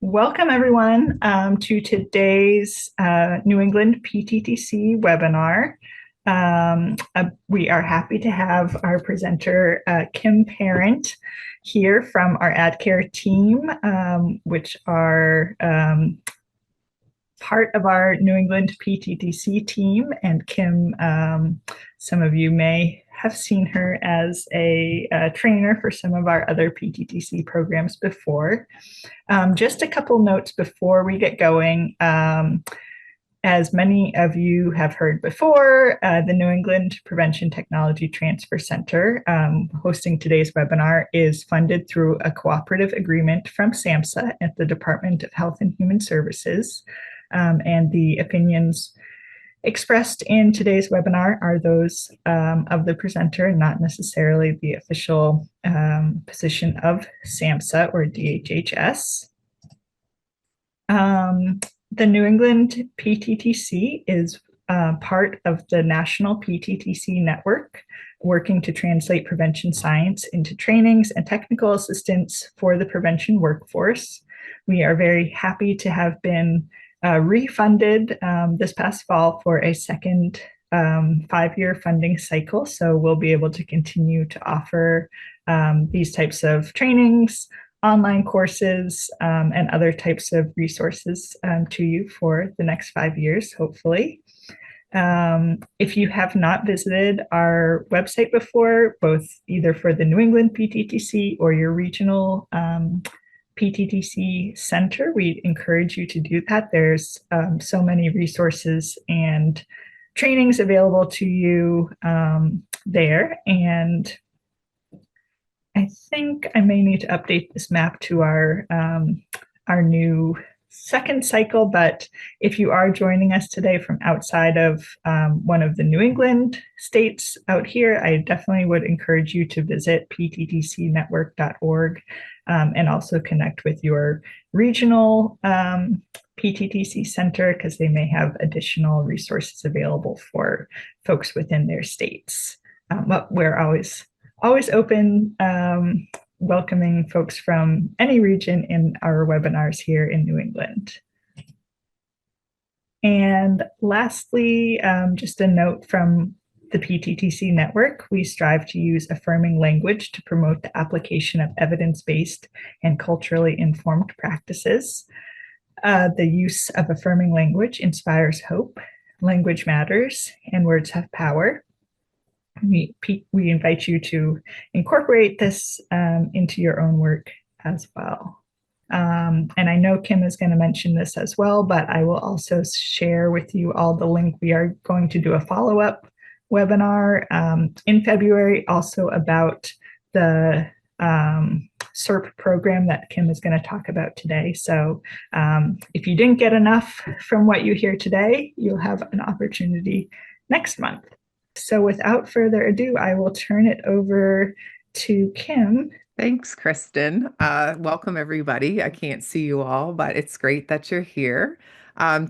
Welcome, everyone, to today's New England PTTC webinar. We are happy to have our presenter, Kim Parent, here from our AdCare team, which are part of our New England PTTC team. And Kim, some of you may have seen her as a trainer for some of our other PTTC programs before. Just a couple notes before we get going. As many of you have heard before, the New England Prevention Technology Transfer Center hosting today's webinar is funded through a cooperative agreement from SAMHSA at the Department of Health and Human Services. And the opinions expressed in today's webinar are those of the presenter and not necessarily the official position of SAMHSA or DHHS. The New England PTTC is part of the National PTTC Network, working to translate prevention science into trainings and technical assistance for the prevention workforce. We are very happy to have been refunded this past fall for a second 5-year funding cycle. So we'll be able to continue to offer these types of trainings, online courses, and other types of resources to you for the next 5 years, hopefully. If you have not visited our website before, both either for the New England PTTC or your regional PTTC center, we encourage you to do that. There's so many resources and trainings available to you there. And I think I may need to update this map to our new second cycle, but if you are joining us today from outside of one of the New England states out here, I definitely would encourage you to visit pttcnetwork.org and also connect with your regional PTTC center because they may have additional resources available for folks within their states. But we're always open, welcoming folks from any region in our webinars here in New England. And lastly, just a note from the PTTC network, we strive to use affirming language to promote the application of evidence-based and culturally informed practices. The use of affirming language inspires hope, language matters, and words have power. We invite you to incorporate this into your own work as well. And I know Kim is going to mention this as well, but I will also share with you all the link. We are going to do a follow-up webinar in February, also about the CERP program that Kim is going to talk about today. So if you didn't get enough from what you hear today, you'll have an opportunity next month. So without further ado, I will turn it over to Kim. Thanks, Kristen. Welcome, everybody. I can't see you all, but it's great that you're here.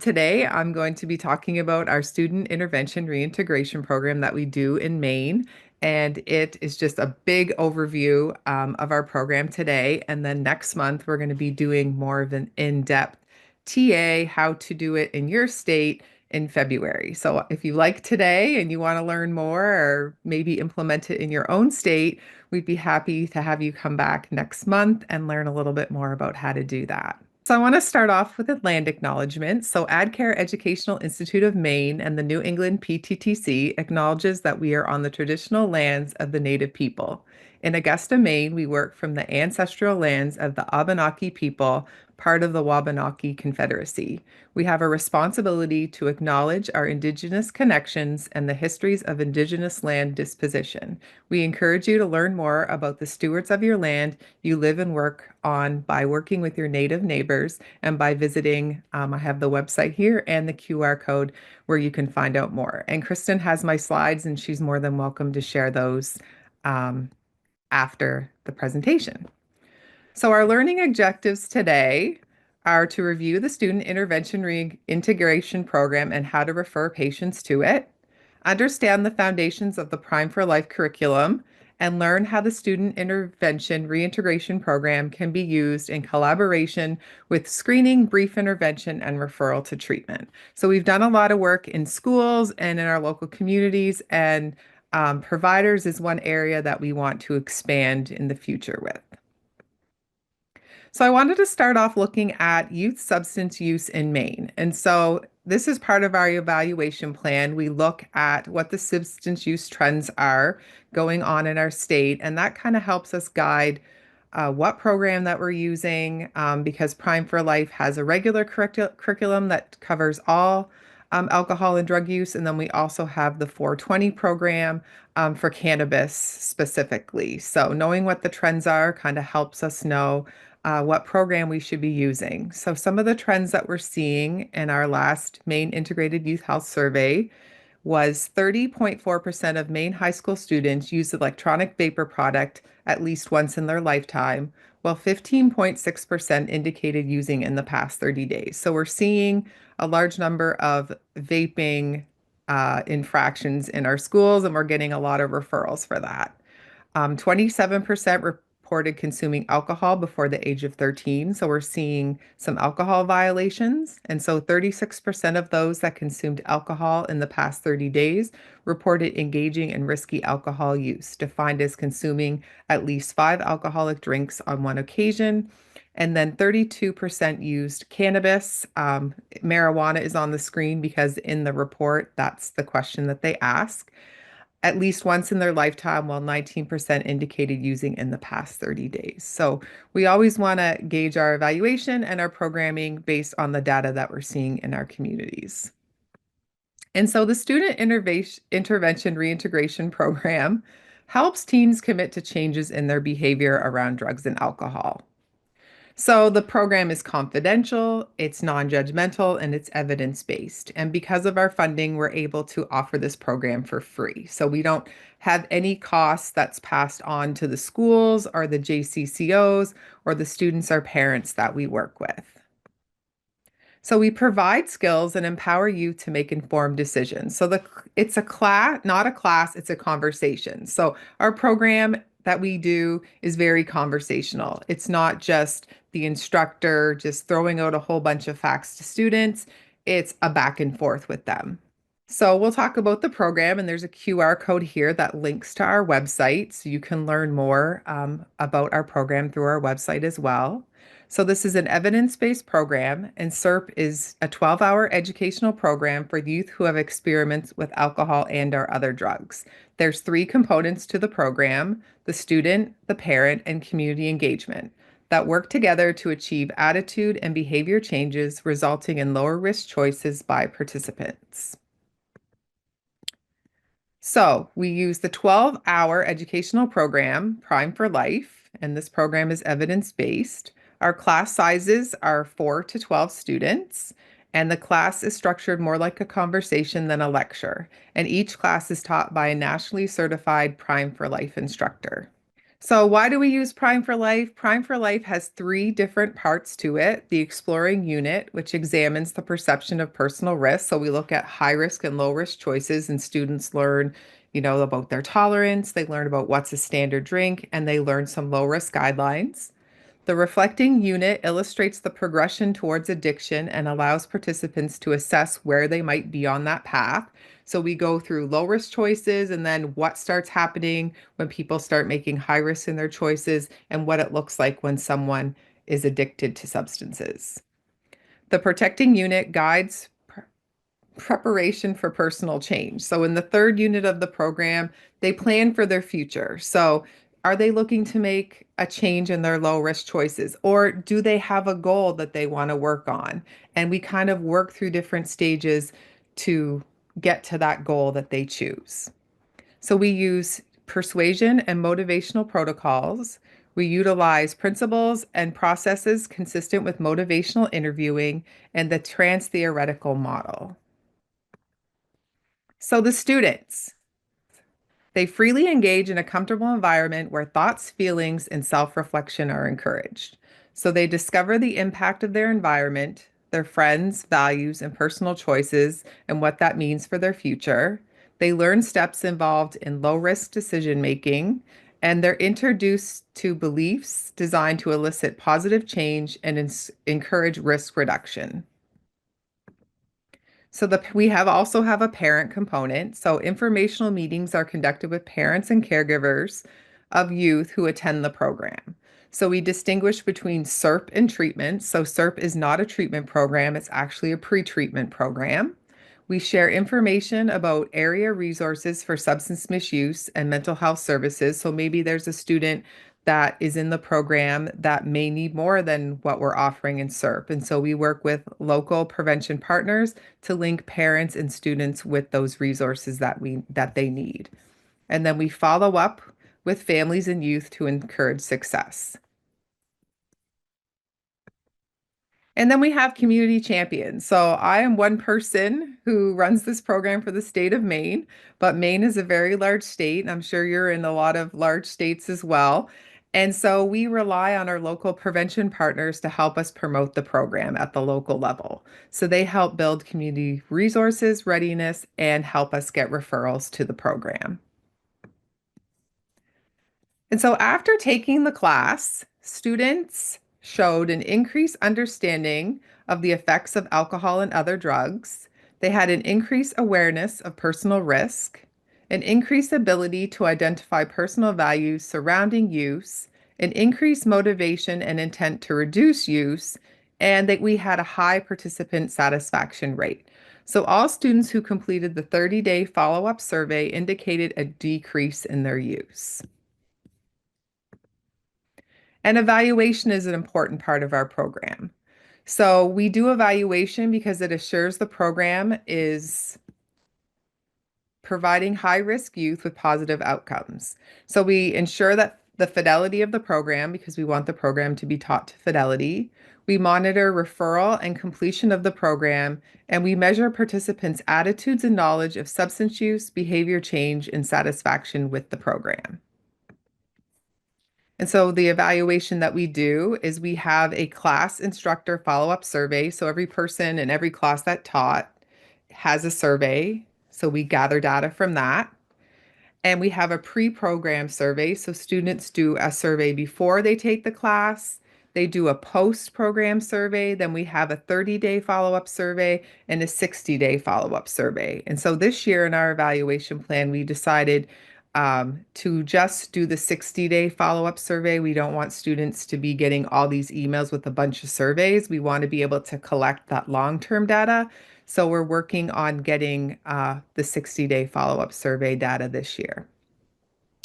Today, I'm going to be talking about our student intervention reintegration program that we do in Maine. And it is just a big overview of our program today. And then next month, we're going to be doing more of an in-depth TA, how to do it in your state in February. So if you like today and you want to learn more or maybe implement it in your own state, we'd be happy to have you come back next month and learn a little bit more about how to do that. So I want to start off with a land acknowledgement. So AdCare Educational Institute of Maine and the New England PTTC acknowledges that we are on the traditional lands of the Native people. In Augusta, Maine, we work from the ancestral lands of the Abenaki people, part of the Wabanaki Confederacy. We have a responsibility to acknowledge our Indigenous connections and the histories of Indigenous land disposition. We encourage you to learn more about the stewards of your land you live and work on by working with your Native neighbors and by visiting, I have the website here and the QR code where you can find out more. And Kristen has my slides and she's more than welcome to share those after the presentation. So our learning objectives today are to review the Student Intervention Reintegration Program and how to refer patients to it, understand the foundations of the Prime for Life curriculum, and learn how the Student Intervention Reintegration Program can be used in collaboration with screening, brief intervention, and referral to treatment. So we've done a lot of work in schools and in our local communities, and providers is one area that we want to expand in the future with. So I wanted to start off looking at youth substance use in Maine. And so this is part of our evaluation plan. We look at what the substance use trends are going on in our state, and that kind of helps us guide what program that we're using, because Prime for Life has a regular curriculum that covers all alcohol and drug use, and then we also have the 420 program for cannabis specifically. So knowing what the trends are kind of helps us know what program we should be using. So some of the trends that we're seeing in our last Maine Integrated Youth Health Survey was 30.4% of Maine high school students use electronic vapor product at least once in their lifetime, while 15.6% indicated using in the past 30 days. So we're seeing a large number of vaping infractions in our schools, and we're getting a lot of referrals for that. 27% reported consuming alcohol before the age of 13. So we're seeing some alcohol violations. And so 36% of those that consumed alcohol in the past 30 days reported engaging in risky alcohol use, defined as consuming at least 5 alcoholic drinks on one occasion. And then 32% used cannabis. Marijuana is on the screen because in the report, that's the question that they ask at least once in their lifetime, while 19% indicated using in the past 30 days. So we always want to gauge our evaluation and our programming based on the data that we're seeing in our communities. And so the Student Intervention Reintegration Program helps teens commit to changes in their behavior around drugs and alcohol. So the program is confidential, it's non-judgmental, and it's evidence-based. And because of our funding, we're able to offer this program for free. So we don't have any costs that's passed on to the schools or the JCCOs or the students or parents that we work with. So we provide skills and empower you to make informed decisions. So it's a class, not a class, it's a conversation. So our program that we do is very conversational. It's not just the instructor just throwing out a whole bunch of facts to students. It's a back and forth with them. So we'll talk about the program, and there's a QR code here that links to our website, so you can learn more about our program through our website as well. So this is an evidence-based program, and SERP is a 12-hour educational program for youth who have experiments with alcohol and/or other drugs. There's 3 components to the program: the student, the parent, and community engagement that work together to achieve attitude and behavior changes, resulting in lower risk choices by participants. So we use the 12-hour educational program, Prime for Life, and this program is evidence-based. Our class sizes are 4 to 12 students, and the class is structured more like a conversation than a lecture. And each class is taught by a nationally certified Prime for Life instructor. So why do we use Prime for Life? Prime for Life has 3 different parts to it. The Exploring Unit, which examines the perception of personal risk. So we look at high risk and low risk choices, and students learn, about their tolerance. They learn about what's a standard drink, and they learn some low risk guidelines. The Reflecting Unit illustrates the progression towards addiction and allows participants to assess where they might be on that path. So we go through low risk choices and then what starts happening when people start making high risk in their choices and what it looks like when someone is addicted to substances. The Protecting Unit guides preparation for personal change. So in the 3rd unit of the program, they plan for their future. So are they looking to make a change in their low risk choices, or do they have a goal that they want to work on? And we kind of work through different stages to get to that goal that they choose. So we use persuasion and motivational protocols. We utilize principles and processes consistent with motivational interviewing and the trans-theoretical model. So the students, they freely engage in a comfortable environment where thoughts, feelings, and self-reflection are encouraged. So they discover the impact of their environment, their friends, values, and personal choices, and what that means for their future. They learn steps involved in low-risk decision making, and they're introduced to beliefs designed to elicit positive change and encourage risk reduction. So we also have a parent component. So informational meetings are conducted with parents and caregivers of youth who attend the program. So we distinguish between SERP and treatment. So SERP is not a treatment program, it's actually a pre-treatment program. We share information about area resources for substance misuse and mental health services. So maybe there's a student that is in the program that may need more than what we're offering in SERP. And so we work with local prevention partners to link parents and students with those resources that they need. And then we follow up with families and youth to encourage success. And then we have community champions. So I am one person who runs this program for the state of Maine, but Maine is a very large state, and I'm sure you're in a lot of large states as well. And so we rely on our local prevention partners to help us promote the program at the local level. So they help build community resources, readiness, and help us get referrals to the program. And so after taking the class, students showed an increased understanding of the effects of alcohol and other drugs. They had an increased awareness of personal risk, an increased ability to identify personal values surrounding use, an increased motivation and intent to reduce use, and that we had a high participant satisfaction rate. So all students who completed the 30-day follow-up survey indicated a decrease in their use. And evaluation is an important part of our program. So we do evaluation because it assures the program is providing high-risk youth with positive outcomes. So we ensure that the fidelity of the program, because we want the program to be taught to fidelity. We monitor referral and completion of the program, and we measure participants' attitudes and knowledge of substance use, behavior change, and satisfaction with the program. And so the evaluation that we do is we have a class instructor follow-up survey. So every person in every class that taught has a survey. So we gather data from that. And we have a pre-program survey. So students do a survey before they take the class. They do a post-program survey. Then we have a 30-day follow-up survey and a 60-day follow-up survey. And so this year in our evaluation plan, we decided to just do the 60-day follow-up survey. We don't want students to be getting all these emails with a bunch of surveys. We want to be able to collect that long-term data. So we're working on getting the 60-day follow-up survey data this year.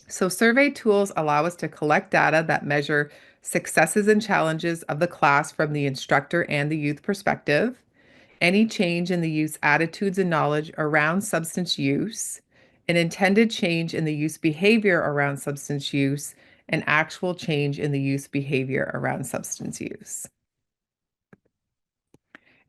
So survey tools allow us to collect data that measure successes and challenges of the class from the instructor and the youth perspective, any change in the youth's attitudes and knowledge around substance use, an intended change in the youth's behavior around substance use, and actual change in the youth's behavior around substance use.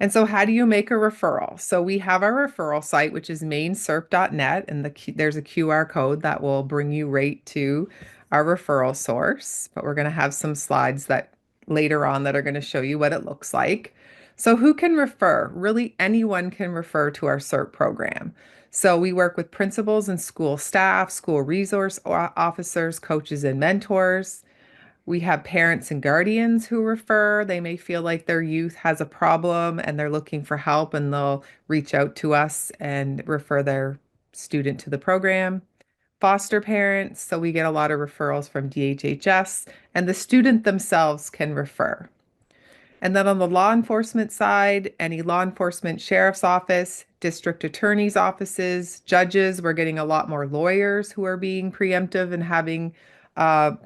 And so how do you make a referral? So we have our referral site, which is mainserp.net, and there's a QR code that will bring you right to our referral source. But we're going to have some slides that later on that are going to show you what it looks like. So who can refer? Really anyone can refer to our SERP program. So we work with principals and school staff, school resource officers, coaches, and mentors. We have parents and guardians who refer. They may feel like their youth has a problem and they're looking for help, and they'll reach out to us and refer their student to the program. Foster parents, so we get a lot of referrals from DHHS, and the student themselves can refer. And then on the law enforcement side, any law enforcement sheriff's office, district attorney's offices, judges, we're getting a lot more lawyers who are being preemptive and having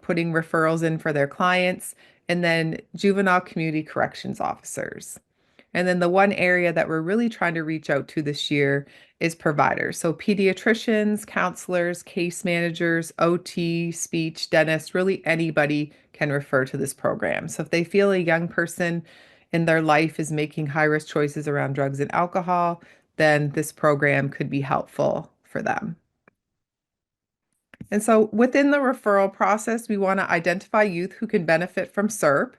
putting referrals in for their clients, and then juvenile community corrections officers. And then the one area that we're really trying to reach out to this year is providers. So pediatricians, counselors, case managers, OT, speech, dentists, really anybody can refer to this program. So if they feel a young person in their life is making high-risk choices around drugs and alcohol, then this program could be helpful for them. And so within the referral process, we want to identify youth who can benefit from SERP.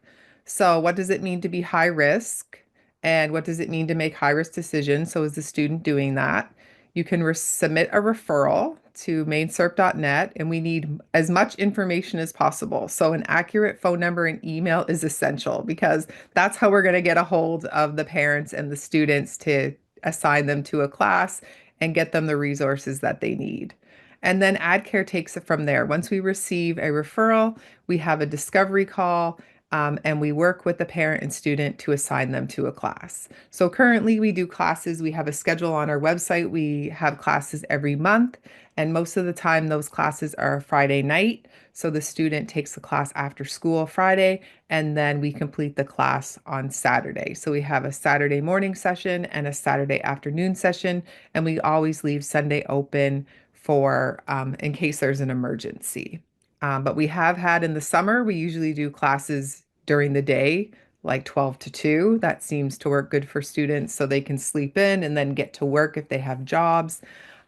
So what does it mean to be high risk? And what does it mean to make high risk decisions? So is the student doing that? You can submit a referral to mainserp.net, and we need as much information as possible. So an accurate phone number and email is essential because that's how we're going to get a hold of the parents and the students to assign them to a class and get them the resources that they need. And then AdCare takes it from there. Once we receive a referral, we have a discovery call, and we work with the parent and student to assign them to a class. So currently we do classes. We have a schedule on our website. We have classes every month, and most of the time those classes are Friday night. So the student takes the class after school Friday, and then we complete the class on Saturday. So we have a Saturday morning session and a Saturday afternoon session, and we always leave Sunday open for in case there's an emergency. But we have had in the summer, we usually do classes during the day, like 12 to 2. That seems to work good for students so they can sleep in and then get to work if they have jobs.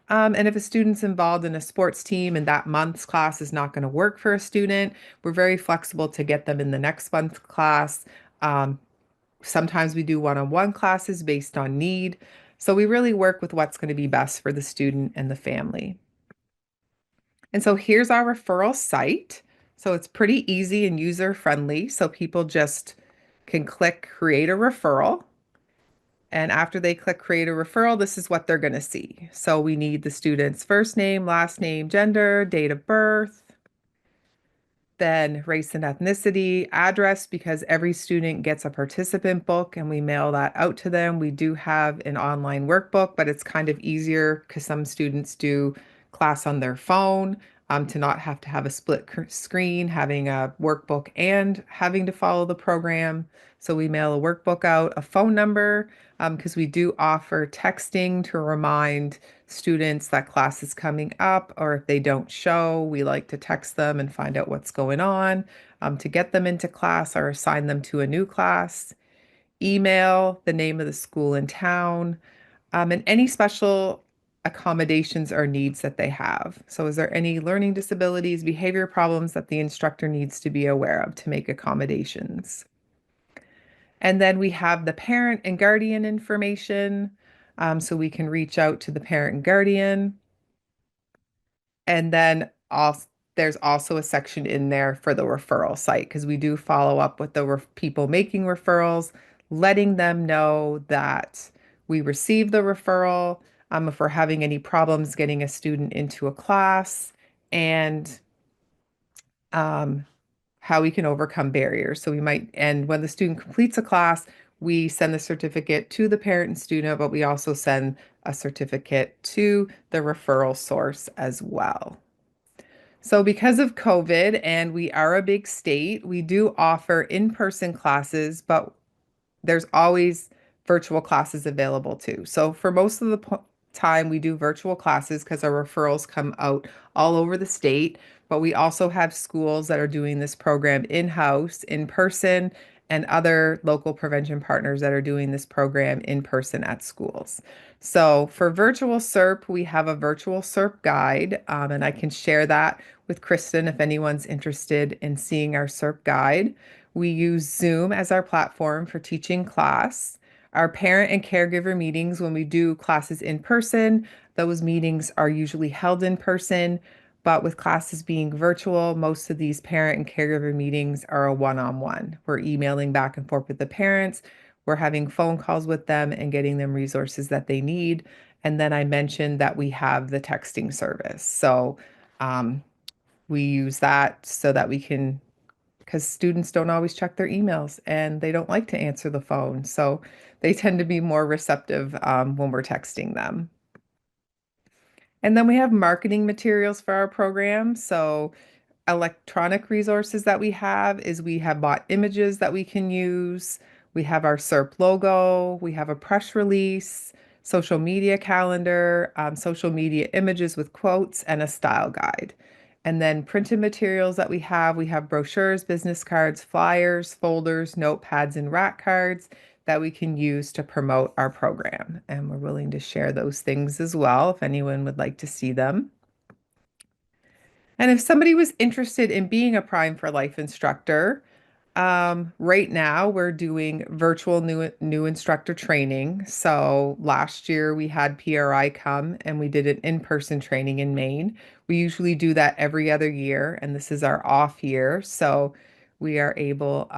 And if a student's involved in a sports team and that month's class is not going to work for a student, we're very flexible to get them in the next month's class. Um, Sometimes we do one-on-one classes based on need. So we really work with what's going to be best for the student and the family. And so here's our referral site. So it's pretty easy and user friendly. So people just can click create a referral. And after they click create a referral, this is what they're going to see. So we need the student's first name, last name, gender, date of birth, then race and ethnicity, address, because every student gets a participant book and we mail that out to them. We do have an online workbook, but it's kind of easier because some students do class on their phone, to not have to have a split screen, having a workbook and having to follow the program. So we mail a workbook out, a phone number, because we do offer texting to remind students that class is coming up, or if they don't show, we like to text them and find out what's going on, to get them into class or assign them to a new class. Email, the name of the school in town, and any special accommodations or needs that they have. So is there any learning disabilities, behavior problems that the instructor needs to be aware of to make accommodations? And then we have the parent and guardian information. So we can reach out to the parent and guardian. And then also, there's also a section in there for the referral site because we do follow up with the people making referrals, letting them know that we received the referral, if we're having any problems getting a student into a class, and um, how we can overcome barriers. So we might, and when the student completes a class, we send the certificate to the parent and student, but we also send a certificate to the referral source as well. So because of COVID and we are a big state, we do offer in-person classes, but there's always virtual classes available too. So for most of the time, we do virtual classes because our referrals come out all over the state. But we also have schools that are doing this program in-house, in person, and other local prevention partners that are doing this program in person at schools. So for virtual SERP, we have a virtual SERP guide, and I can share that with Kristen if anyone's interested in seeing our SERP guide. We use Zoom as our platform for teaching class. Our parent and caregiver meetings, when we do classes in person, those meetings are usually held in person, but with classes being virtual, most of these parent and caregiver meetings are a one-on-one. We're emailing back and forth with the parents. We're having phone calls with them and getting them resources that they need. And then I mentioned that we have the texting service. So we use that so that we can, because students don't always check their emails and they don't like to answer the phone. So they tend to be more receptive when we're texting them. And then we have marketing materials for our program. So electronic resources that we have is we have bought images that we can use. We have our SERP logo. We have a press release, social media calendar, social media images with quotes, and a style guide. And then printed materials that we have brochures, business cards, flyers, folders, notepads, and rack cards that we can use to promote our program. And we're willing to share those things as well if anyone would like to see them. And if somebody was interested in being a Prime for Life instructor, Right now we're doing virtual new instructor training. So last year we had PRI come and we did an in-person training in Maine. We usually do that every other year, and this is our off year. So we are able,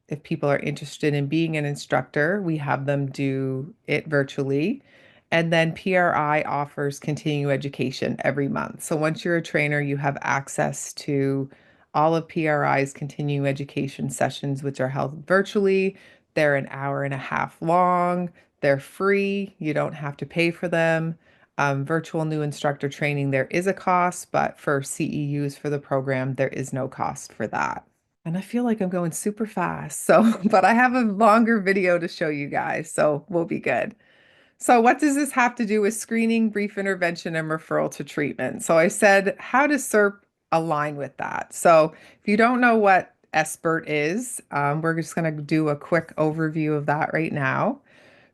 if people are interested in being an instructor, we have them do it virtually. And then PRI offers continuing education every month. So once you're a trainer, you have access to all of PRI's continuing education sessions, which are held virtually. They're an hour and a half long. They're free. You don't have to pay for them. Virtual new instructor training, there is a cost, but for CEUs for the program, there is no cost for that. And I feel like I'm going super fast. So, but I have a longer video to show you guys, so we'll be good. So what does this have to do with screening, brief intervention, and referral to treatment? So I said, how does CERP align with that? So if you don't know what SBIRT is, we're just going to do a quick overview of that right now.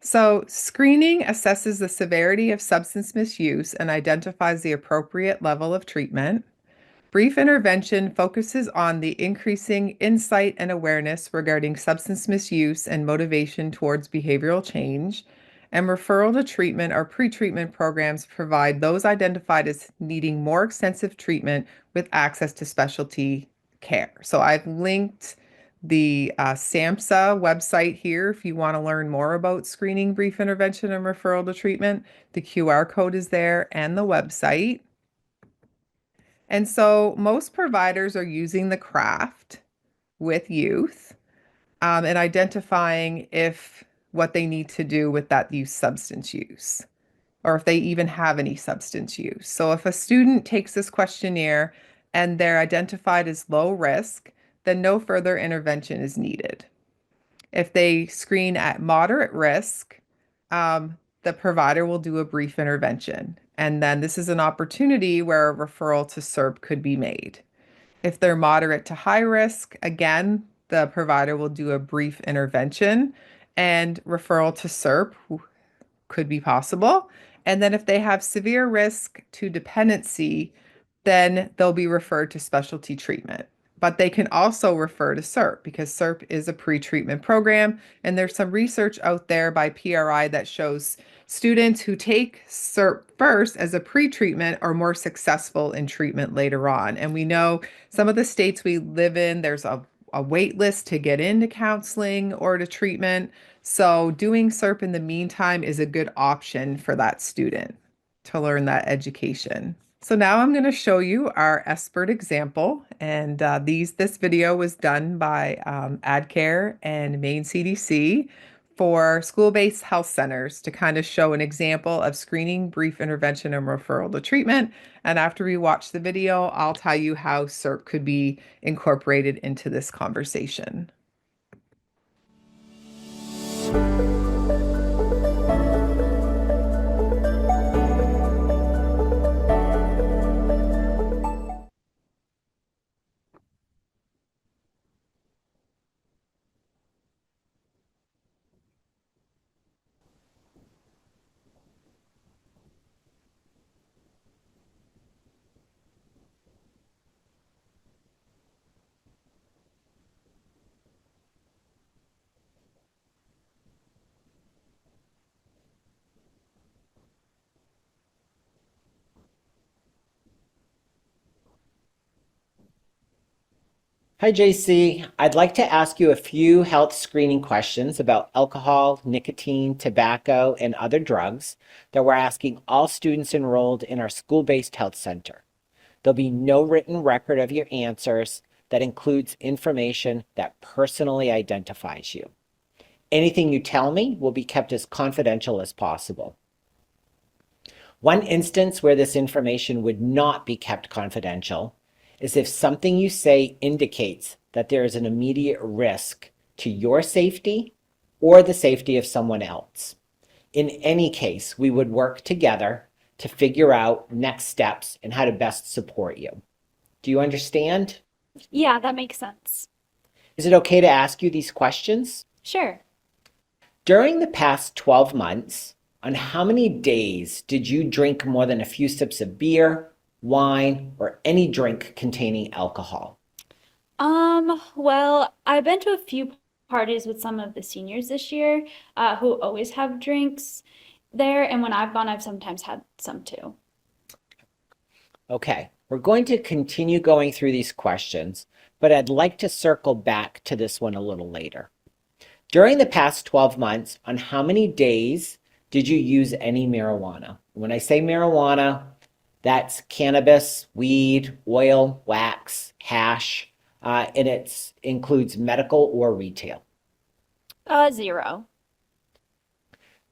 So screening assesses the severity of substance misuse and identifies the appropriate level of treatment. Brief intervention focuses on the increasing insight and awareness regarding substance misuse and motivation towards behavioral change. And referral to treatment or pre-treatment programs provide those identified as needing more extensive treatment with access to specialty care. So I've linked the SAMHSA website here if you want to learn more about screening, brief intervention, and referral to treatment. The QR code is there and the website. And so most providers are using the craft with youth and identifying if what they need to do with that youth substance use, or if they even have any substance use. So if a student takes this questionnaire and they're identified as low risk, then no further intervention is needed. If they screen at moderate risk, the provider will do a brief intervention. And then this is an opportunity where a referral to CERP could be made. If they're moderate to high risk, again, the provider will do a brief intervention and referral to CERP could be possible. And then if they have severe risk to dependency, then they'll be referred to specialty treatment. But they can also refer to CERP because CERP is a pre-treatment program. And there's some research out there by PRI that shows students who take CERP first as a pre-treatment are more successful in treatment later on. And we know some of the states we live in, there's a wait list to get into counseling or to treatment. So doing CERP in the meantime is a good option for that student to learn that education. So now I'm going to show you our SBIRT example, and this video was done by AdCare and Maine CDC for school-based health centers to kind of show an example of screening, brief intervention, and referral to treatment. And after we watch the video, I'll tell you how CERP could be incorporated into this conversation. Hi, JC. I'd like to ask you a few health screening questions about alcohol, nicotine, tobacco, and other drugs that we're asking all students enrolled in our school-based health center. There'll be no written record of your answers that includes information that personally identifies you. Anything you tell me will be kept as confidential as possible. One instance where this information would not be kept confidential is if something you say indicates that there is an immediate risk to your safety or the safety of someone else. In any case, we would work together to figure out next steps and how to best support you. Do you understand? Yeah, that makes sense. Is it okay to ask you these questions? Sure. During the past 12 months, on how many days did you drink more than a few sips of beer, wine, or any drink containing alcohol? Well, I've been to a few parties with some of the seniors this year, who always have drinks there, and when I've gone, I've sometimes had some too. Okay, we're going to continue going through these questions, but I'd like to circle back to this one a little later. During the past 12 months, on how many days did you use any marijuana? When I say marijuana, that's cannabis, weed, oil, wax, hash, and it includes medical or retail. 0.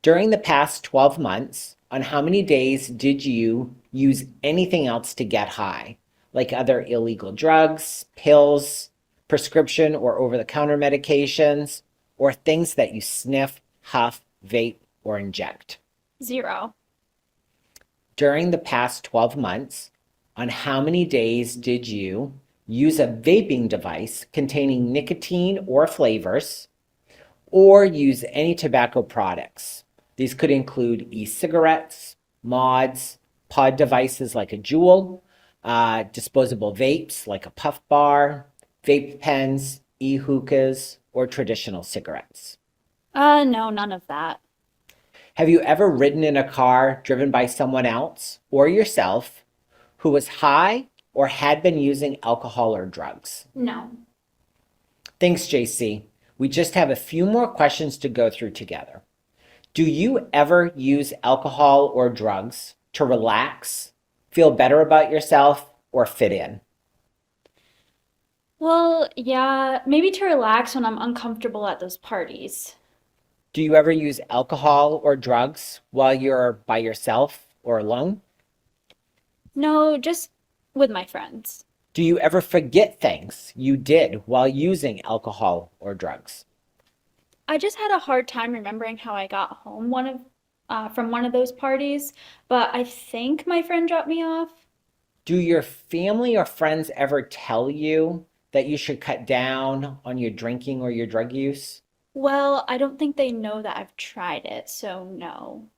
During the past 12 months, on how many days did you use anything else to get high, like other illegal drugs, pills, prescription or over-the-counter medications, or things that you sniff, huff, vape, or inject? 0. During the past 12 months, on how many days did you use a vaping device containing nicotine or flavors, or use any tobacco products? These could include e-cigarettes, mods, pod devices like a Juul, disposable vapes like a Puff Bar, vape pens, e-hookahs, or traditional cigarettes. No, none of that. Have you ever ridden in a car driven by someone else or yourself who was high or had been using alcohol or drugs? No. Thanks, JC. We just have a few more questions to go through together. Do you ever use alcohol or drugs to relax, feel better about yourself, or fit in? Well, yeah, maybe to relax when I'm uncomfortable at those parties. Do you ever use alcohol or drugs while you're by yourself or alone? No, just with my friends. Do you ever forget things you did while using alcohol or drugs? I just had a hard time remembering how I got home from one of those parties, but I think my friend dropped me off. Do your family or friends ever tell you that you should cut down on your drinking or your drug use? Well, I don't think they know that I've tried it, so no.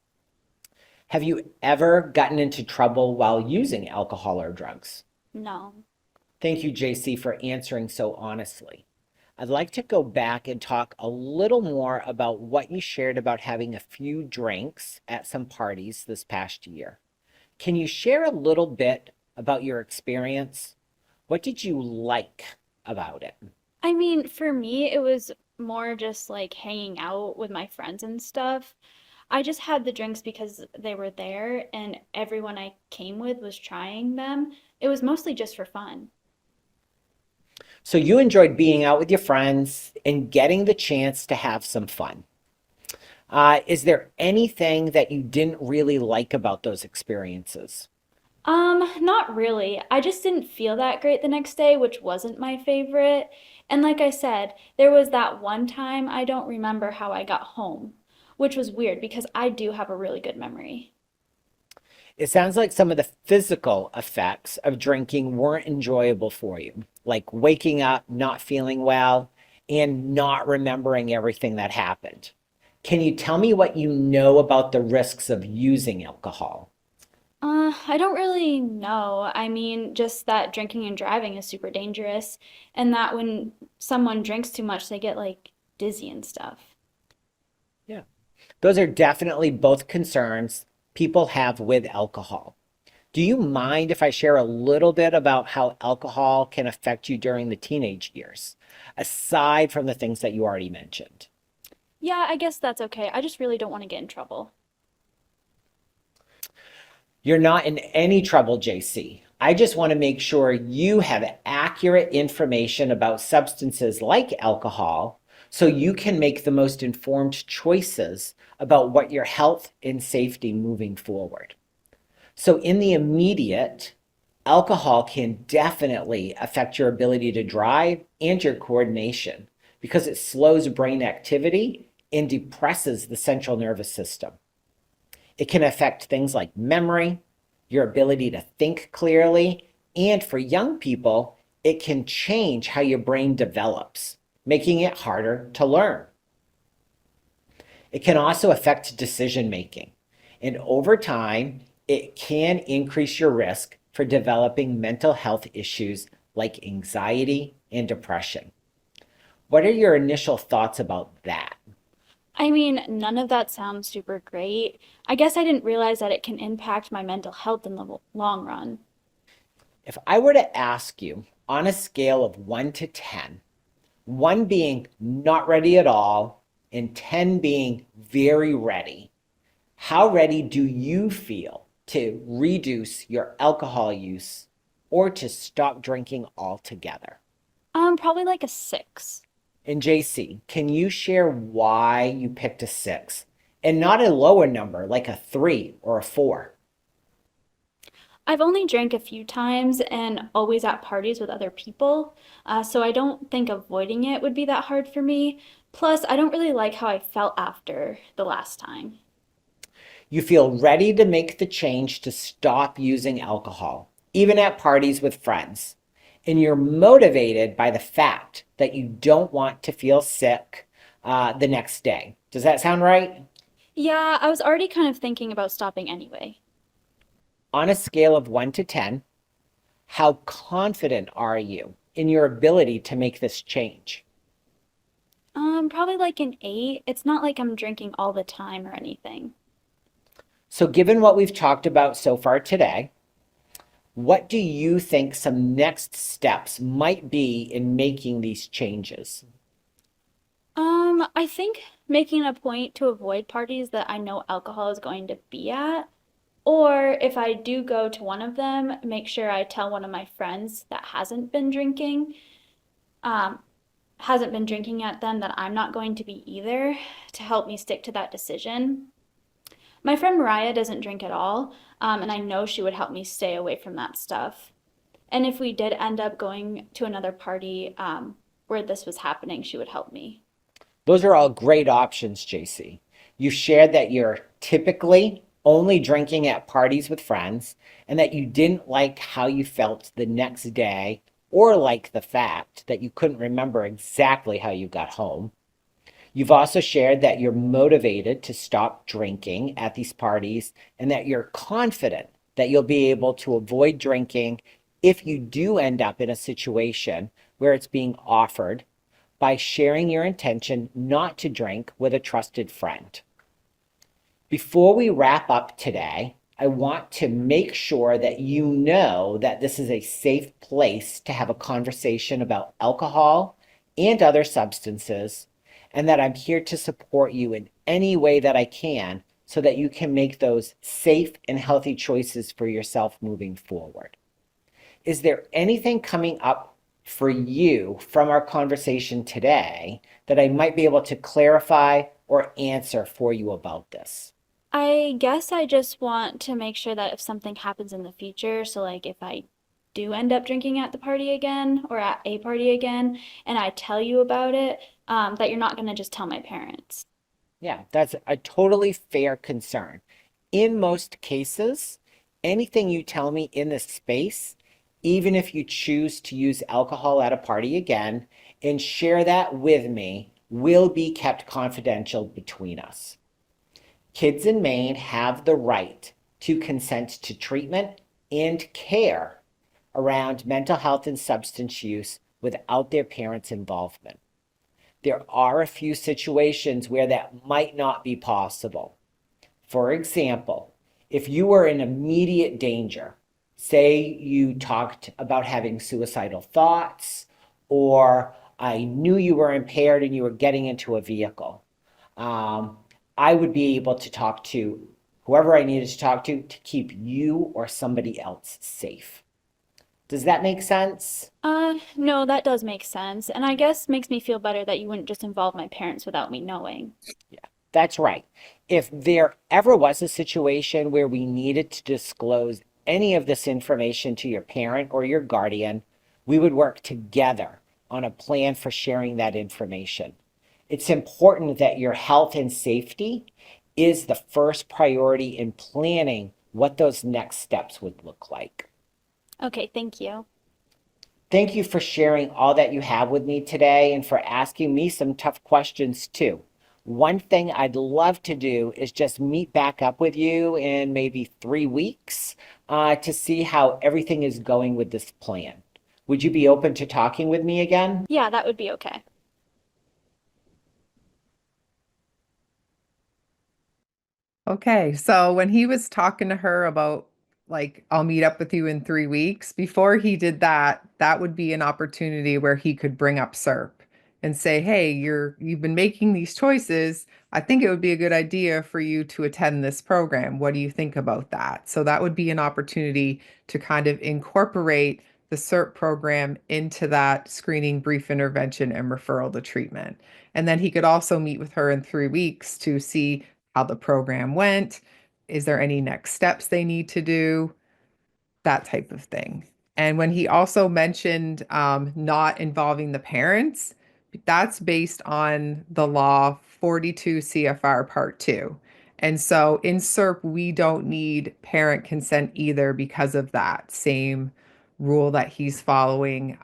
Have you ever gotten into trouble while using alcohol or drugs? No. Thank you, JC, for answering so honestly. I'd like to go back and talk a little more about what you shared about having a few drinks at some parties this past year. Can you share a little bit about your experience? What did you like about it? I mean, for me, it was more just like hanging out with my friends and stuff. I just had the drinks because they were there and everyone I came with was trying them. It was mostly just for fun. So you enjoyed being out with your friends and getting the chance to have some fun. Is there anything that you didn't really like about those experiences? Not really. I just didn't feel that great the next day, which wasn't my favorite. And like I said, there was that one time I don't remember how I got home, which was weird because I do have a really good memory. It sounds like some of the physical effects of drinking weren't enjoyable for you, like waking up, not feeling well, and not remembering everything that happened. Can you tell me what you know about the risks of using alcohol? I don't really know. I mean, just that drinking and driving is super dangerous, and that when someone drinks too much, they get like dizzy and stuff. Yeah. Those are definitely both concerns people have with alcohol. Do you mind if I share a little bit about how alcohol can affect you during the teenage years, aside from the things that you already mentioned? Yeah, I guess that's okay. I just really don't want to get in trouble. You're not in any trouble, JC. I just want to make sure you have accurate information about substances like alcohol so you can make the most informed choices about what your health and safety moving forward. So in the immediate, alcohol can definitely affect your ability to drive and your coordination because it slows brain activity and depresses the central nervous system. It can affect things like memory, your ability to think clearly, and for young people, it can change how your brain develops, making it harder to learn. It can also affect decision making, and over time, it can increase your risk for developing mental health issues like anxiety and depression. What are your initial thoughts about that? I mean, none of that sounds super great. I guess I didn't realize that it can impact my mental health in the long run. If I were to ask you on a scale of 1 to 10, 1 being not ready at all and 10 being very ready, how ready do you feel to reduce your alcohol use or to stop drinking altogether? Probably like a 6. And JC, can you share why you picked a 6 and not a lower number like a 3 or a 4? I've only drank a few times and always at parties with other people, so I don't think avoiding it would be that hard for me. Plus, I don't really like how I felt after the last time. You feel ready to make the change to stop using alcohol, even at parties with friends. And you're motivated by the fact that you don't want to feel sick the next day. Does that sound right? Yeah, I was already kind of thinking about stopping anyway. On a scale of 1 to 10, how confident are you in your ability to make this change? Probably like an 8. It's not like I'm drinking all the time or anything. So, given what we've talked about so far today, what do you think some next steps might be in making these changes? I think making a point to avoid parties that I know alcohol is going to be at, or if I do go to one of them, make sure I tell one of my friends that um, hasn't been drinking at them that I'm not going to be either to help me stick to that decision. My friend Mariah doesn't drink at all, and I know she would help me stay away from that stuff. And if we did end up going to another party where this was happening, she would help me. Those are all great options, JC. You shared that you're typically only drinking at parties with friends and that you didn't like how you felt the next day or like the fact that you couldn't remember exactly how you got home. You've also shared that you're motivated to stop drinking at these parties and that you're confident that you'll be able to avoid drinking if you do end up in a situation where it's being offered by sharing your intention not to drink with a trusted friend. Before we wrap up today, I want to make sure that you know that this is a safe place to have a conversation about alcohol and other substances, and that I'm here to support you in any way that I can so that you can make those safe and healthy choices for yourself moving forward. Is there anything coming up for you from our conversation today that I might be able to clarify or answer for you about this? I guess I just want to make sure that if something happens in the future, so like if I do end up drinking at the party again or at a party again, and I tell you about it, that you're not going to just tell my parents. Yeah, that's a totally fair concern. In most cases, anything you tell me in this space, even if you choose to use alcohol at a party again and share that with me, will be kept confidential between us. Kids in Maine have the right to consent to treatment and care around mental health and substance use without their parents' involvement. There are a few situations where that might not be possible. For example, if you were in immediate danger, say you talked about having suicidal thoughts, or I knew you were impaired and you were getting into a vehicle, I would be able to talk to whoever I needed to talk to keep you or somebody else safe. Does that make sense? No, that does make sense. And I guess makes me feel better that you wouldn't just involve my parents without me knowing. That's right. If there ever was a situation where we needed to disclose any of this information to your parent or your guardian, we would work together on a plan for sharing that information. It's important that your health and safety is the first priority in planning what those next steps would look like. Okay, thank you. Thank you for sharing all that you have with me today and for asking me some tough questions too. One thing I'd love to do is just meet back up with you in maybe 3 weeks to see how everything is going with this plan. Would you be open to talking with me again? Yeah, that would be okay. Okay, so when he was talking to her about like, I'll meet up with you in 3 weeks, before he did that, that would be an opportunity where he could bring up SERP and say, hey, you've been making these choices. I think it would be a good idea for you to attend this program. What do you think about that? So that would be an opportunity to kind of incorporate the SERP program into that screening, brief intervention, and referral to treatment. And then he could also meet with her in 3 weeks to see how the program went. Is there any next steps they need to do? That type of thing. And when he also mentioned not involving the parents, that's based on the law 42 CFR Part 2. And so in SERP, we don't need parent consent either because of that same rule that he's following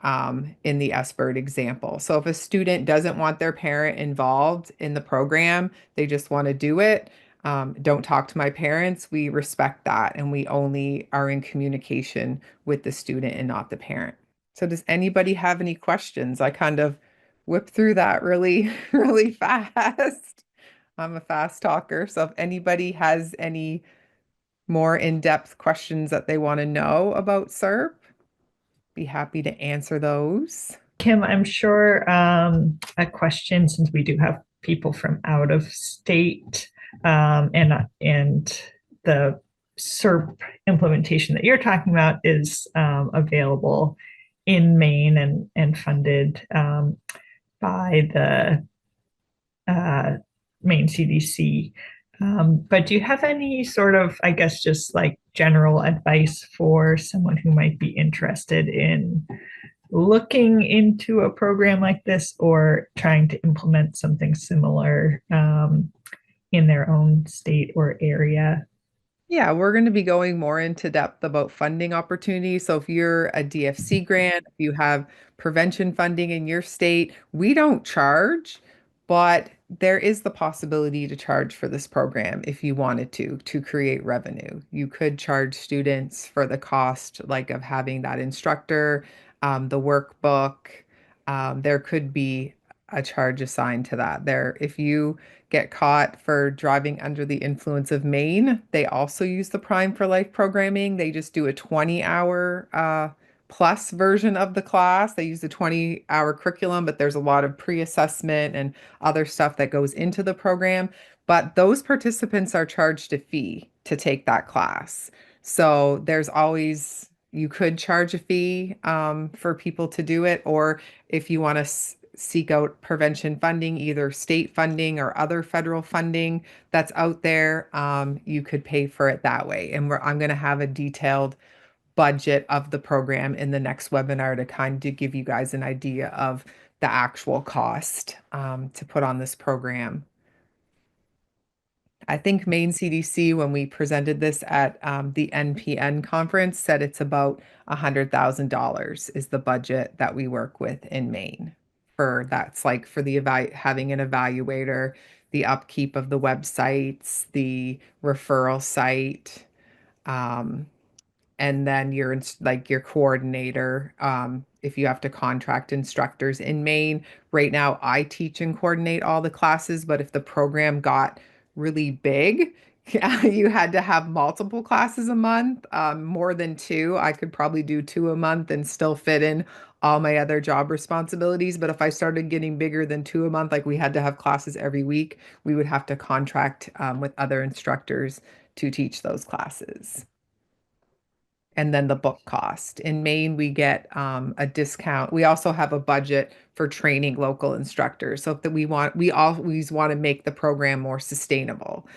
in the SBIRD example. So if a student doesn't want their parent involved in the program, they just want to do it, don't talk to my parents, we respect that and we only are in communication with the student and not the parent. So does anybody have any questions? I kind of whipped through that really, really fast. I'm a fast talker. So if anybody has any more in-depth questions that they want to know about SERP, be happy to answer those. Kim, I'm sure a question, since we do have people from out of state, and the SERP implementation that you're talking about is available in Maine and funded by the Maine CDC. But do you have any sort of, I guess, just like general advice for someone who might be interested in looking into a program like this or trying to implement something similar in their own state or area? Yeah, we're going to be going more into depth about funding opportunities. So if you're a DFC grant, if you have prevention funding in your state, we don't charge, but there is the possibility to charge for this program if you wanted to create revenue. You could charge students for the cost, like of having that instructor, the workbook. There could be a charge assigned to that. If you get caught for driving under the influence of Maine, they also use the Prime for Life programming. They just do a 20-hour plus version of the class. They use the 20-hour curriculum, but there's a lot of pre-assessment and other stuff that goes into the program. But those participants are charged a fee to take that class. So there's always, you could charge a fee for people to do it, or if you want to seek out prevention funding, either state funding or other federal funding that's out there, you could pay for it that way. And I'm going to have a detailed budget of the program in the next webinar to kind of give you guys an idea of the actual cost to put on this program. I think Maine CDC, when we presented this at the NPN conference, said it's about $100,000 is the budget that we work with in Maine. That's like for the having an evaluator, the upkeep of the websites, the referral site, and then your coordinator, if you have to contract instructors in Maine. Right now, I teach and coordinate all the classes, but if the program got really big, you had to have multiple classes a month, more than two. I could probably do two a month and still fit in all my other job responsibilities. But if I started getting bigger than two a month, like we had to have classes every week, we would have to contract with other instructors to teach those classes. And then the book cost. In Maine, we get a discount. We also have a budget for training local instructors. So that we always want to make the program more sustainable.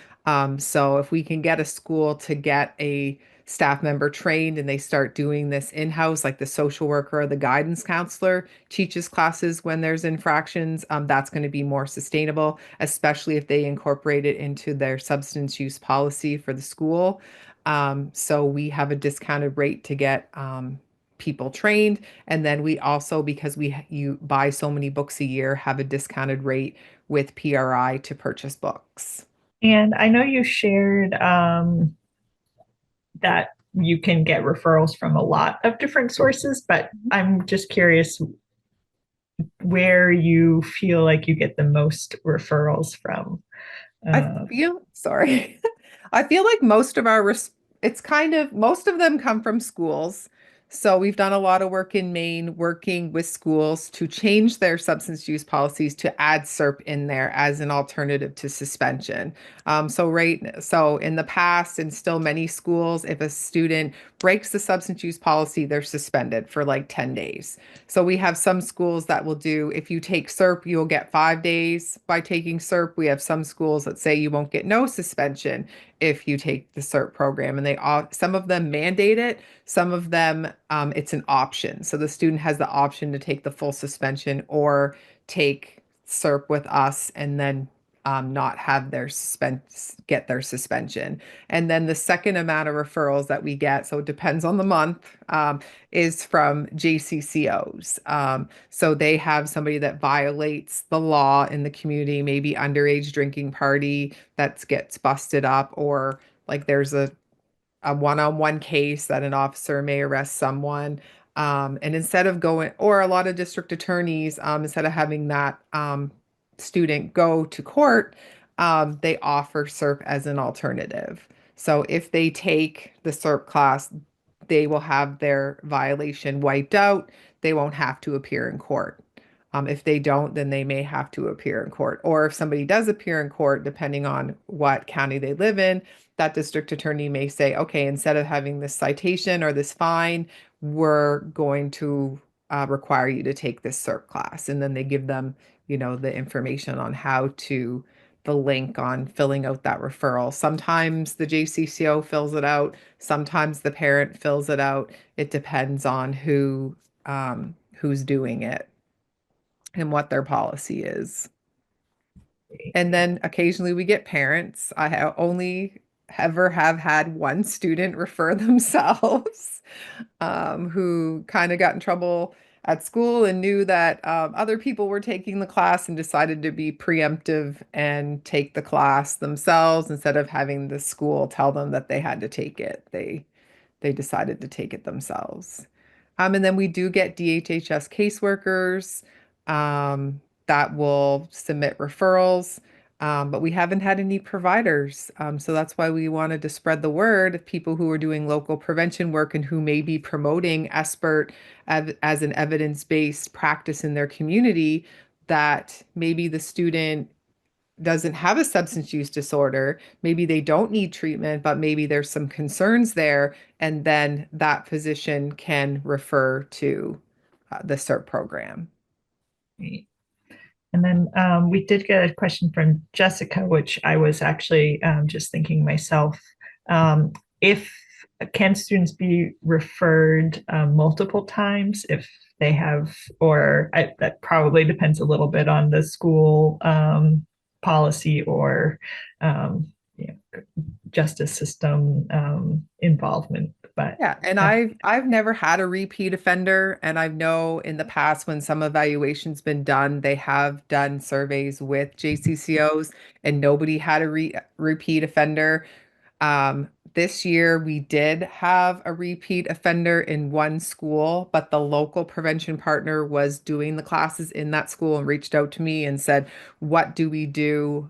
So if we can get a school to get a staff member trained and they start doing this in-house, like the social worker or the guidance counselor teaches classes when there's infractions, that's going to be more sustainable, especially if they incorporate it into their substance use policy for the school. So we have a discounted rate to get people trained. And then we also, because you buy so many books a year, have a discounted rate with PRI to purchase books. And I know you shared that you can get referrals from a lot of different sources, but I'm just curious where you feel like you get the most referrals from. I Uh, feel, sorry. I feel like most of our, it's kind of, most of them come from schools. So we've done a lot of work in Maine, working with schools to change their substance use policies to add SERP in there as an alternative to suspension. So in the past, and still many schools, if a student breaks the substance use policy, they're suspended for like 10 days. So we have some schools that will do, if you take SERP, you'll get 5 days by taking SERP. We have some schools that say you won't get no suspension if you take the SERP program. And they all, some of them mandate it, some of them it's an option. So the student has the option to take the full suspension or take SERP with us and then not have their get their suspension. And then the second amount of referrals that we get, so it depends on the month, is from JCCOs. So they have somebody that violates the law in the community, maybe underage drinking party that gets busted up, or like there's a one-on-one case that an officer may arrest someone. And instead of going, or a lot of district attorneys, instead of having that student go to court, they offer SERP as an alternative. So if they take the SERP class, they will have their violation wiped out. They won't have to appear in court. If they don't, then they may have to appear in court. Or if somebody does appear in court, depending on what county they live in, that district attorney may say, okay, instead of having this citation or this fine, we're going to require you to take this SERP class. And then they give them, the information on how to, the link on filling out that referral. Sometimes the JCCO fills it out. Sometimes the parent fills it out. It depends on who's doing it and what their policy is. And then occasionally we get parents. I have only ever have had one student refer themselves who kind of got in trouble at school and knew that other people were taking the class and decided to be preemptive and take the class themselves instead of having the school tell them that they had to take it. They decided to take it themselves. And then we do get DHHS caseworkers that will submit referrals, but we haven't had any providers. So that's why we wanted to spread the word of people who are doing local prevention work and who may be promoting SBIRT as an evidence-based practice in their community, that maybe the student doesn't have a substance use disorder, maybe they don't need treatment, but maybe there's some concerns there, and then that physician can refer to the SERP program. Great. And then we did get a question from Jessica, which I was actually just thinking myself. If can students be referred multiple times if they have, that probably depends a little bit on the school policy or justice system involvement. But yeah, and I've never had a repeat offender, and I know in the past when some evaluation's been done, they have done surveys with JCCOs and nobody had a repeat offender. This year we did have a repeat offender in one school, but the local prevention partner was doing the classes in that school and reached out to me and said, what do we do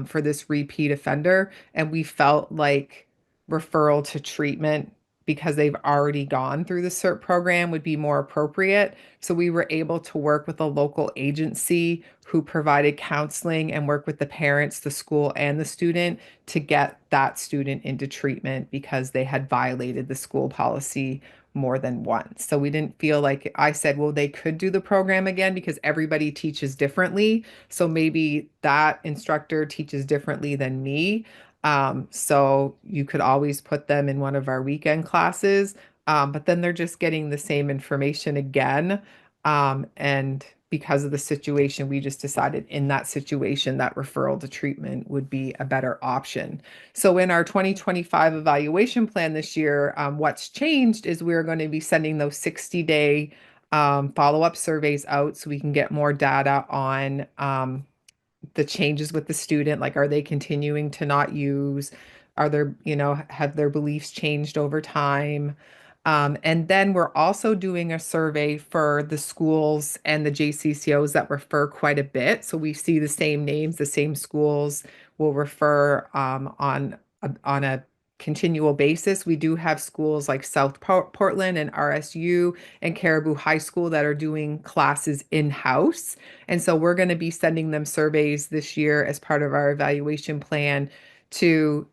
for this repeat offender? And we felt like referral to treatment, because they've already gone through the SERP program, would be more appropriate. So we were able to work with a local agency who provided counseling and work with the parents, the school, and the student to get that student into treatment because they had violated the school policy more than once. So we didn't feel like, I said, well, they could do the program again because everybody teaches differently. So maybe that instructor teaches differently than me. So you could always put them in one of our weekend classes, but then they're just getting the same information again. And because of the situation, we just decided in that situation that referral to treatment would be a better option. So in our 2025 evaluation plan this year, what's changed is we're going to be sending those 60-day follow-up surveys out so we can get more data on the changes with the student, like are they continuing to not use, Are there, have their beliefs changed over time? And then we're also doing a survey for the schools and the JCCOs that refer quite a bit. So we see the same names, the same schools will refer on a continual basis. We do have schools like South Portland and RSU and Caribou High School that are doing classes in-house. And so we're going to be sending them surveys this year as part of our evaluation plan to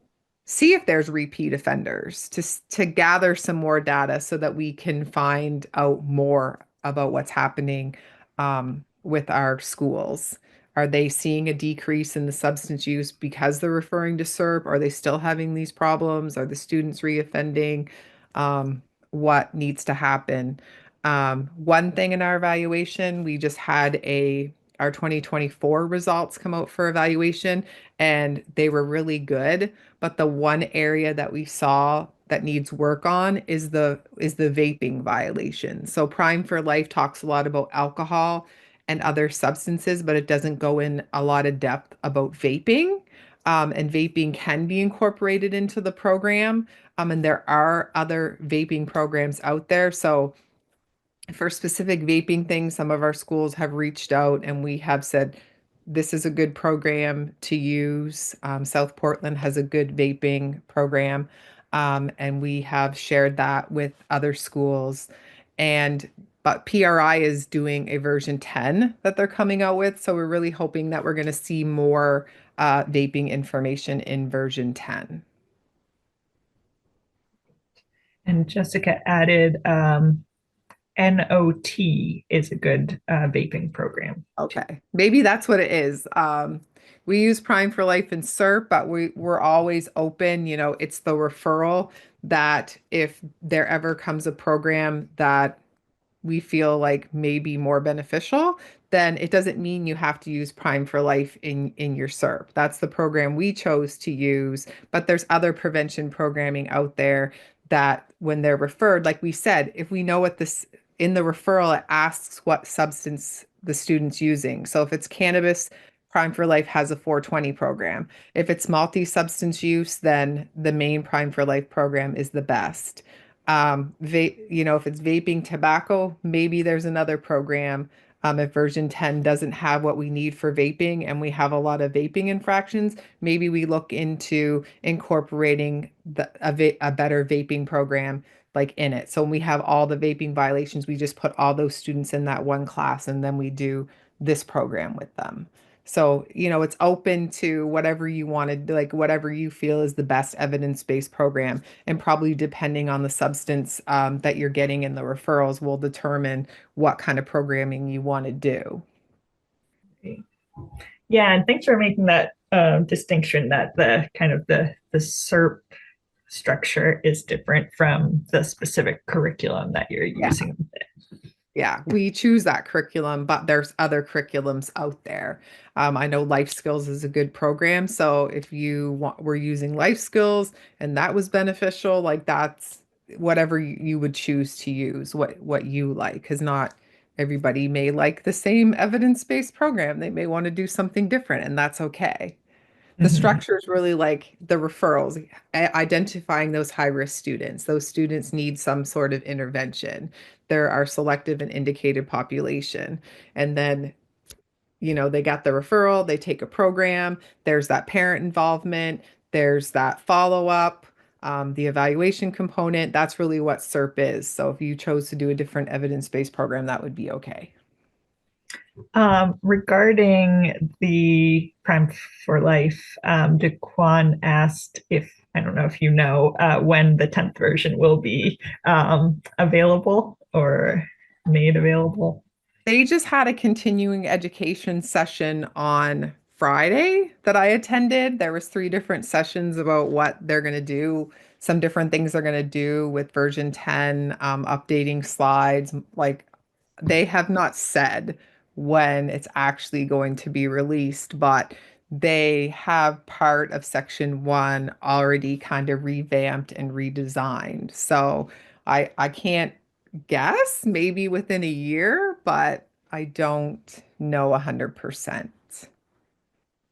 see if there's repeat offenders, to gather some more data so that we can find out more about what's happening with our schools. Are they seeing a decrease in the substance use because they're referring to SERP? Are they still having these problems? Are the students reoffending? What needs to happen? One thing in our evaluation, we just had our 2024 results come out for evaluation, and they were really good. But the one area that we saw that needs work on is the vaping violation. So Prime for Life talks a lot about alcohol and other substances, but it doesn't go in a lot of depth about vaping. And vaping can be incorporated into the program. And there are other vaping programs out there. So for specific vaping things, some of our schools have reached out and we have said, this is a good program to use. South Portland has a good vaping program. And we have shared that with other schools. But PRI is doing a version 10 that they're coming out with. So we're really hoping that we're going to see more vaping information in version 10. And Jessica added NOT is a good vaping program. Okay, maybe that's what it is. We use Prime for Life and SERP, but we're always open. It's the referral that if there ever comes a program that we feel like may be more beneficial, then it doesn't mean you have to use Prime for Life in your SERP. That's the program we chose to use, but there's other prevention programming out there that when they're referred, like we said, if we know what this in the referral, it asks what substance the student's using. So if it's cannabis, Prime for Life has a 420 program. If it's multi-substance use, then the main Prime for Life program is the best. If it's vaping tobacco, maybe there's another program. If version 10 doesn't have what we need for vaping and we have a lot of vaping infractions, maybe we look into incorporating a better vaping program like in it. So when we have all the vaping violations, we just put all those students in that one class and then we do this program with them. So, it's open to whatever you wanted, like whatever you feel is the best evidence-based program. And probably depending on the substance that you're getting in the referrals will determine what kind of programming you want to do. Yeah, and thanks for making that distinction that the kind of the SERP structure is different from the specific curriculum that you're using. Yeah, we choose that curriculum, but there's other curriculums out there. I know Life Skills is a good program. So if we're using Life Skills and that was beneficial, like that's whatever you would choose to use, what you like, because not everybody may like the same evidence-based program. They may want to do something different, and that's okay. The structure is really like the referrals, identifying those high-risk students. Those students need some sort of intervention. There are selective and indicated population. And then, they got the referral, they take a program, there's that parent involvement, there's that follow-up, the evaluation component. That's really what SERP is. So if you chose to do a different evidence-based program, that would be okay. Regarding the Prime for Life, Daquan asked I don't know if you know, when the 10th version will be available or made available. They just had a continuing education session on Friday that I attended. There was 3 different sessions about what they're going to do, some different things they're going to do with version 10, updating slides. Like they have not said when it's actually going to be released, but they have part of section 1 already kind of revamped and redesigned. So I can't guess, maybe within a year, but I don't know 100%.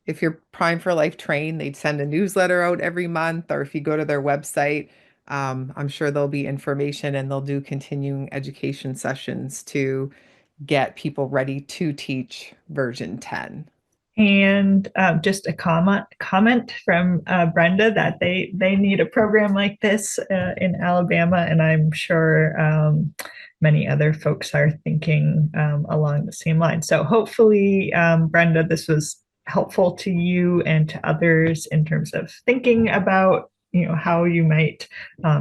if you're Prime for Life trained, they'd send a newsletter out every month, or if you go to their website, I'm sure there'll be information and they'll do continuing education sessions to get people ready to teach version 10. And just a comment from Brenda that they need a program like this in Alabama, and I'm sure many other folks are thinking along the same line. So hopefully, Brenda, this was helpful to you and to others in terms of thinking about how you might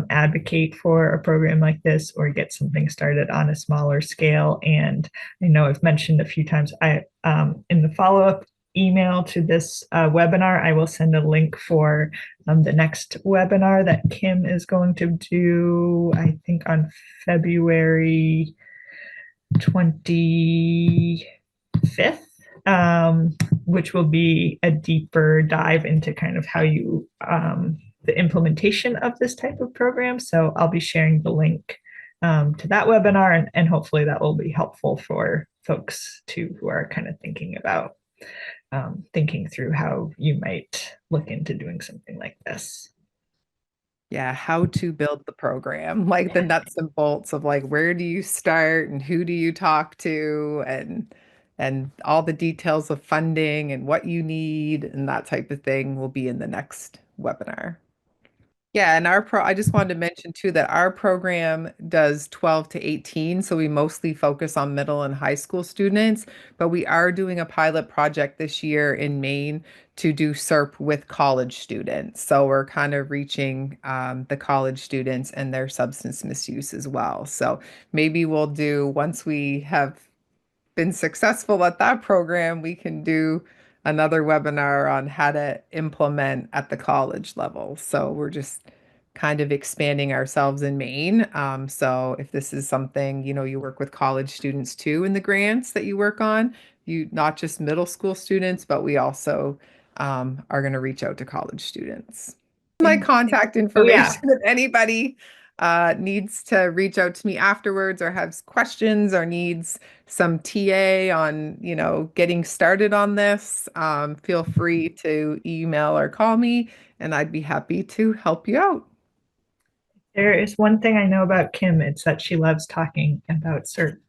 advocate for a program like this or get something started on a smaller scale. And I know I've mentioned a few times in the follow-up email to this webinar, I will send a link for the next webinar that Kim is going to do, I think on February 25th, which will be a deeper dive into kind of how you, the implementation of this type of program. So I'll be sharing the link to that webinar, and hopefully that will be helpful for folks too who are kind of thinking about thinking through how you might look into doing something like this. Yeah, how to build the program, like the nuts and bolts of like where do you start and who do you talk to, and all the details of funding and what you need and that type of thing will be in the next webinar. Yeah, and I just wanted to mention too that our program does 12 to 18, so we mostly focus on middle and high school students, but we are doing a pilot project this year in Maine to do SERP with college students. So we're kind of reaching the college students and their substance misuse as well. So maybe we'll do, once we have been successful at that program, we can do another webinar on how to implement at the college level. So we're just kind of expanding ourselves in Maine. So if this is something, you work with college students too in the grants that you work on, you not just middle school students, but we also are going to reach out to college students. My contact information if anybody needs to reach out to me afterwards or has questions or needs some TA on, getting started on this, feel free to email or call me and I'd be happy to help you out. There is one thing I know about Kim, it's that she loves talking about SERP.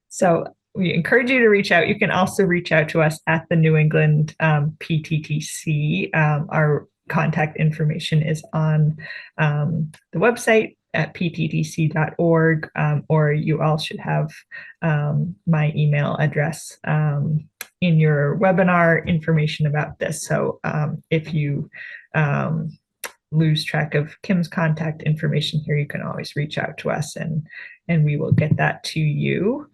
So we encourage you to reach out. You can also reach out to us at the New England PTTC. Our contact information is on the website at pttc.org, or you all should have my email address in your webinar information about this. So if you lose track of Kim's contact information here, you can always reach out to us and we will get that to you.